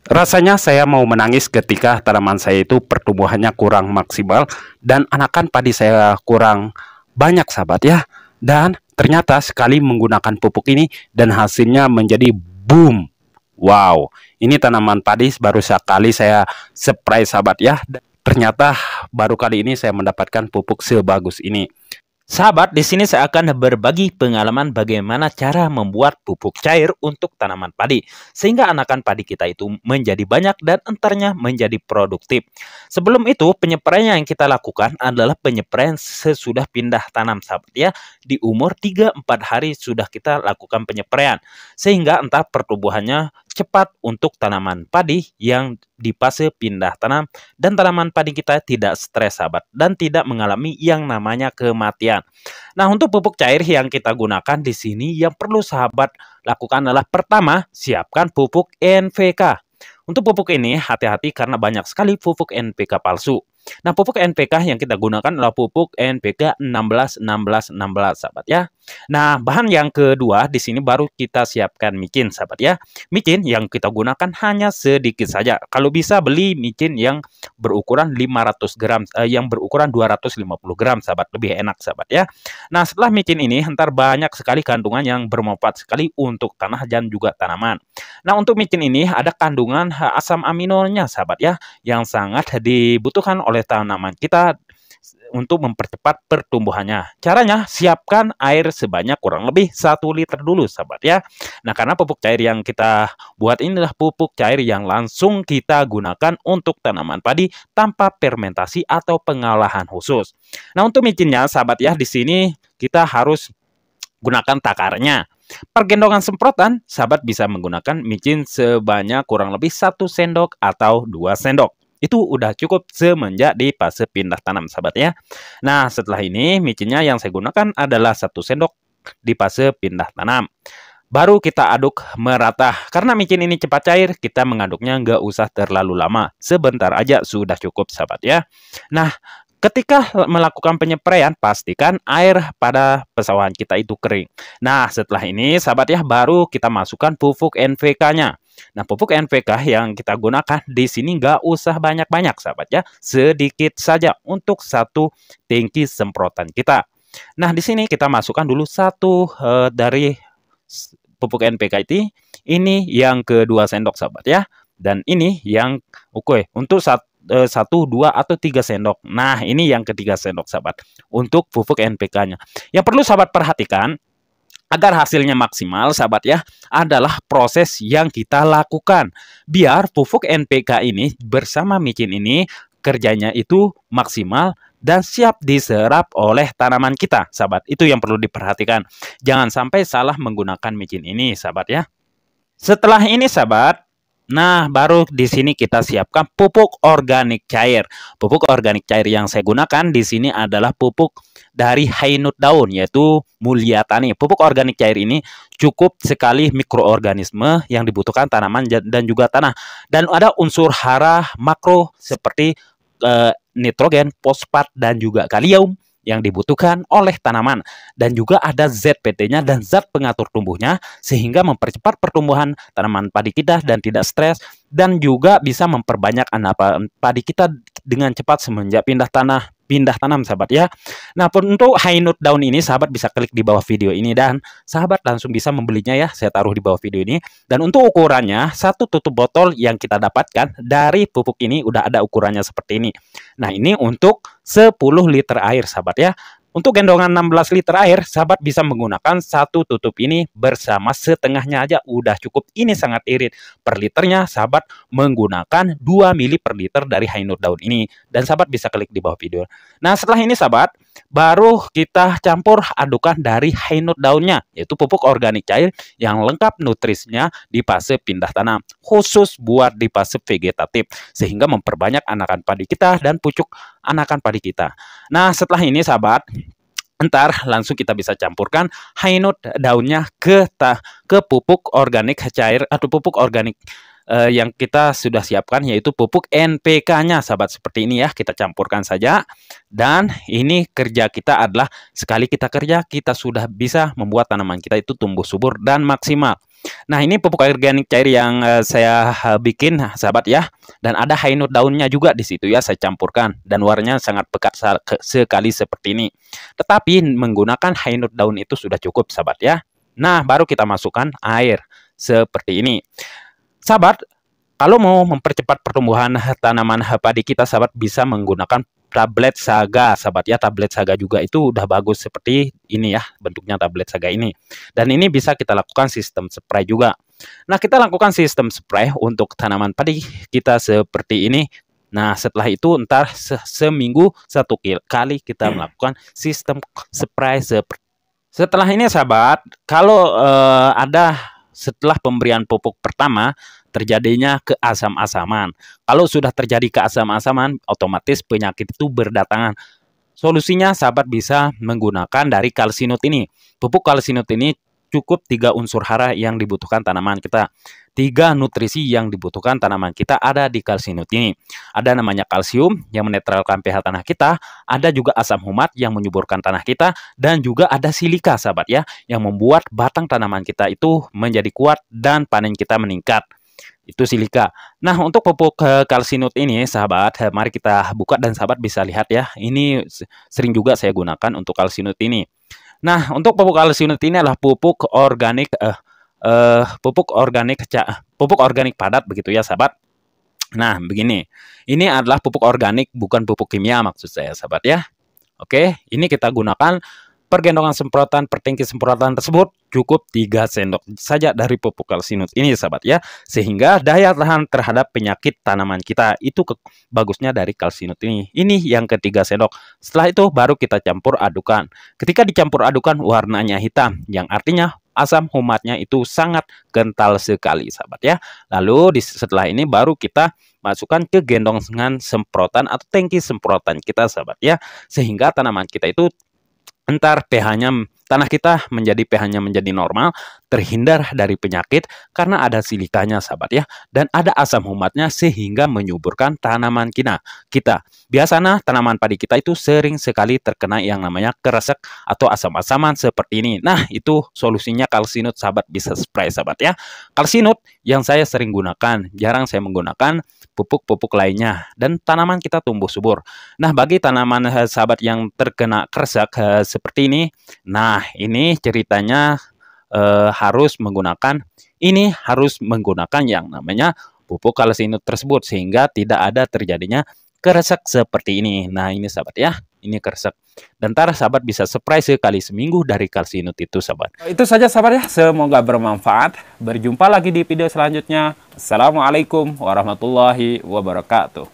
Rasanya saya mau menangis ketika tanaman saya itu pertumbuhannya kurang maksimal dan anakan padi saya kurang banyak sahabat ya. Dan ternyata sekali menggunakan pupuk ini dan hasilnya menjadi boom. Wow, ini tanaman padi baru sekali saya spray sahabat ya. Ternyata baru kali ini saya mendapatkan pupuk sebagus ini. Sahabat, di sini saya akan berbagi pengalaman bagaimana cara membuat pupuk cair untuk tanaman padi, sehingga anakan padi kita itu menjadi banyak dan entarnya menjadi produktif. Sebelum itu, penyepraian yang kita lakukan adalah penyepraian sesudah pindah tanam, sahabat ya. Di umur 3-4 hari sudah kita lakukan penyepraian, sehingga entar pertumbuhannya cepat untuk tanaman padi yang di fase pindah tanam dan tanaman padi kita tidak stres sahabat dan tidak mengalami yang namanya kematian. Nah, untuk pupuk cair yang kita gunakan di sini yang perlu sahabat lakukan adalah pertama, siapkan pupuk NPK. Untuk pupuk ini hati-hati karena banyak sekali pupuk NPK palsu. Nah, pupuk NPK yang kita gunakan adalah pupuk NPK 16-16-16 sahabat ya. Nah, bahan yang kedua di sini baru kita siapkan micin sahabat ya. Micin yang kita gunakan hanya sedikit saja. Kalau bisa beli micin yang berukuran 500 gram, yang berukuran 250 gram sahabat, lebih enak sahabat ya. Nah, setelah micin ini ntar banyak sekali kandungan yang bermanfaat sekali untuk tanah dan juga tanaman. Nah, untuk micin ini ada kandungan asam aminonya sahabat ya, yang sangat dibutuhkan oleh tanaman kita untuk mempercepat pertumbuhannya. Caranya, siapkan air sebanyak kurang lebih 1 liter dulu sahabat ya. Nah, karena pupuk cair yang kita buat ini adalah pupuk cair yang langsung kita gunakan untuk tanaman padi tanpa fermentasi atau pengolahan khusus. Nah, untuk micinnya sahabat ya, di sini kita harus gunakan takarnya. Pergendongan semprotan, sahabat bisa menggunakan micin sebanyak kurang lebih 1 sendok atau 2 sendok. Itu udah cukup semenjak di fase pindah tanam sahabat ya. Nah, setelah ini micinnya yang saya gunakan adalah 1 sendok di fase pindah tanam. Baru kita aduk merata. Karena micin ini cepat cair, kita mengaduknya nggak usah terlalu lama. Sebentar aja sudah cukup sahabat ya. Nah, ketika melakukan penyepraian, pastikan air pada pesawahan kita itu kering. Nah, setelah ini sahabat ya, baru kita masukkan pupuk NPK-nya. Nah, pupuk NPK yang kita gunakan di sini nggak usah banyak-banyak sahabat ya, sedikit saja untuk 1 tangki semprotan kita. Nah, di sini kita masukkan dulu dari pupuk NPK ini yang kedua sendok sahabat ya, dan ini yang untuk 1, 2, atau 3 sendok. Nah, ini yang ketiga sendok sahabat untuk pupuk NPK-nya. Yang perlu sahabat perhatikan agar hasilnya maksimal sahabat ya, adalah proses yang kita lakukan. Biar pupuk NPK ini bersama micin ini kerjanya itu maksimal dan siap diserap oleh tanaman kita sahabat. Itu yang perlu diperhatikan. Jangan sampai salah menggunakan micin ini sahabat ya. Setelah ini sahabat, nah, baru di sini kita siapkan pupuk organik cair. Pupuk organik cair yang saya gunakan di sini adalah pupuk dari High Note Daun, yaitu Mulia Tani. Pupuk organik cair ini cukup sekali mikroorganisme yang dibutuhkan tanaman dan juga tanah. Dan ada unsur hara makro seperti nitrogen, fosfat, dan juga kalium yang dibutuhkan oleh tanaman, dan juga ada ZPT-nya dan zat pengatur tumbuhnya sehingga mempercepat pertumbuhan tanaman padi kita dan tidak stres, dan juga bisa memperbanyak anakan padi kita dengan cepat semenjak pindah tanam sahabat ya. Nah, untuk High Note Daun ini sahabat bisa klik di bawah video ini dan sahabat langsung bisa membelinya ya, saya taruh di bawah video ini. Dan untuk ukurannya, 1 tutup botol yang kita dapatkan dari pupuk ini udah ada ukurannya seperti ini. Nah, ini untuk 10 liter air sahabat ya. Untuk gendongan 16 liter air, sahabat bisa menggunakan 1 tutup ini bersama setengahnya aja udah cukup. Ini sangat irit. Per liternya sahabat menggunakan 2 mili per liter dari High Note Daun ini. Dan sahabat bisa klik di bawah video. Nah, setelah ini sahabat, baru kita campur adukan dari High Note Daunnya, yaitu pupuk organik cair yang lengkap nutrisinya di fase pindah tanam, khusus buat di fase vegetatif, sehingga memperbanyak anakan padi kita dan pucuk anakan padi kita. Nah, setelah ini sahabat, ntar langsung kita bisa campurkan High Note Daunnya ke pupuk organik cair atau pupuk organik yang kita sudah siapkan, yaitu pupuk NPK-nya sahabat. Seperti ini ya, kita campurkan saja. Dan ini kerja kita adalah sekali kita kerja, kita sudah bisa membuat tanaman kita itu tumbuh subur dan maksimal. Nah, ini pupuk organik cair yang saya bikin, sahabat ya. Dan ada high note daunnya juga di situ ya, saya campurkan. Dan warnanya sangat pekat sekali seperti ini. Tetapi menggunakan high note daun itu sudah cukup, sahabat ya. Nah, baru kita masukkan air seperti ini. Sahabat, kalau mau mempercepat pertumbuhan tanaman padi kita, sahabat bisa menggunakan tablet saga, sahabat ya. Tablet saga juga itu udah bagus seperti ini ya, bentuknya tablet saga ini. Dan ini bisa kita lakukan sistem spray juga. Nah, kita lakukan sistem spray untuk tanaman padi kita seperti ini. Nah, setelah itu ntar seminggu satu kali kita melakukan sistem spray seperti. Setelah ini, sahabat, kalau ada setelah pemberian pupuk pertama terjadinya keasam-asaman. Kalau sudah terjadi keasam-asaman, otomatis penyakit itu berdatangan. Solusinya, sahabat bisa menggunakan dari kalsinut ini. Pupuk kalsinut ini cukup 3 unsur hara yang dibutuhkan tanaman kita. 3 nutrisi yang dibutuhkan tanaman kita ada di kalsinut ini. Ada namanya kalsium yang menetralkan pH tanah kita, ada juga asam humat yang menyuburkan tanah kita, dan juga ada silika, sahabat ya, yang membuat batang tanaman kita itu menjadi kuat dan panen kita meningkat. Itu silika. Nah, untuk pupuk kalsinut ini, sahabat, mari kita buka dan sahabat bisa lihat ya. Ini sering juga saya gunakan untuk kalsinut ini. Nah, untuk pupuk kalsinut ini adalah pupuk organik pupuk organik padat begitu ya, sahabat. Nah, begini. Ini adalah pupuk organik, bukan pupuk kimia maksud saya, sahabat ya. Oke, ini kita gunakan pergendongan semprotan per tangki semprotan tersebut cukup 3 sendok saja dari pupuk kalsinut ini, sahabat ya, sehingga daya tahan terhadap penyakit tanaman kita itu bagusnya dari kalsinut ini. Ini yang ketiga sendok. Setelah itu baru kita campur adukan. Ketika dicampur adukan warnanya hitam, yang artinya asam humatnya itu sangat kental sekali, sahabat ya. Lalu setelah ini baru kita masukkan ke gendongan semprotan atau tangki semprotan kita, sahabat ya, sehingga tanaman kita itu entar pH-nya tanah kita menjadi pH-nya menjadi normal, terhindar dari penyakit karena ada silikanya, sahabat ya, dan ada asam humatnya sehingga menyuburkan tanaman kita. Biasanya tanaman padi kita itu sering sekali terkena yang namanya keresek atau asam-asaman seperti ini. Nah, itu solusinya kalsinut, sahabat bisa spray, sahabat ya. Kalsinut yang saya sering gunakan, jarang saya menggunakan pupuk-pupuk lainnya dan tanaman kita tumbuh subur. Nah, bagi tanaman sahabat yang terkena keresek seperti ini, nah ini ceritanya harus menggunakan yang namanya pupuk kalsinut tersebut sehingga tidak ada terjadinya keresek seperti ini. Nah, ini sahabat ya, ini keresek. Dan ntar sahabat bisa spray sekali seminggu dari kalsinut itu, sahabat. Itu saja, sahabat ya, semoga bermanfaat. Berjumpa lagi di video selanjutnya. Assalamualaikum warahmatullahi wabarakatuh.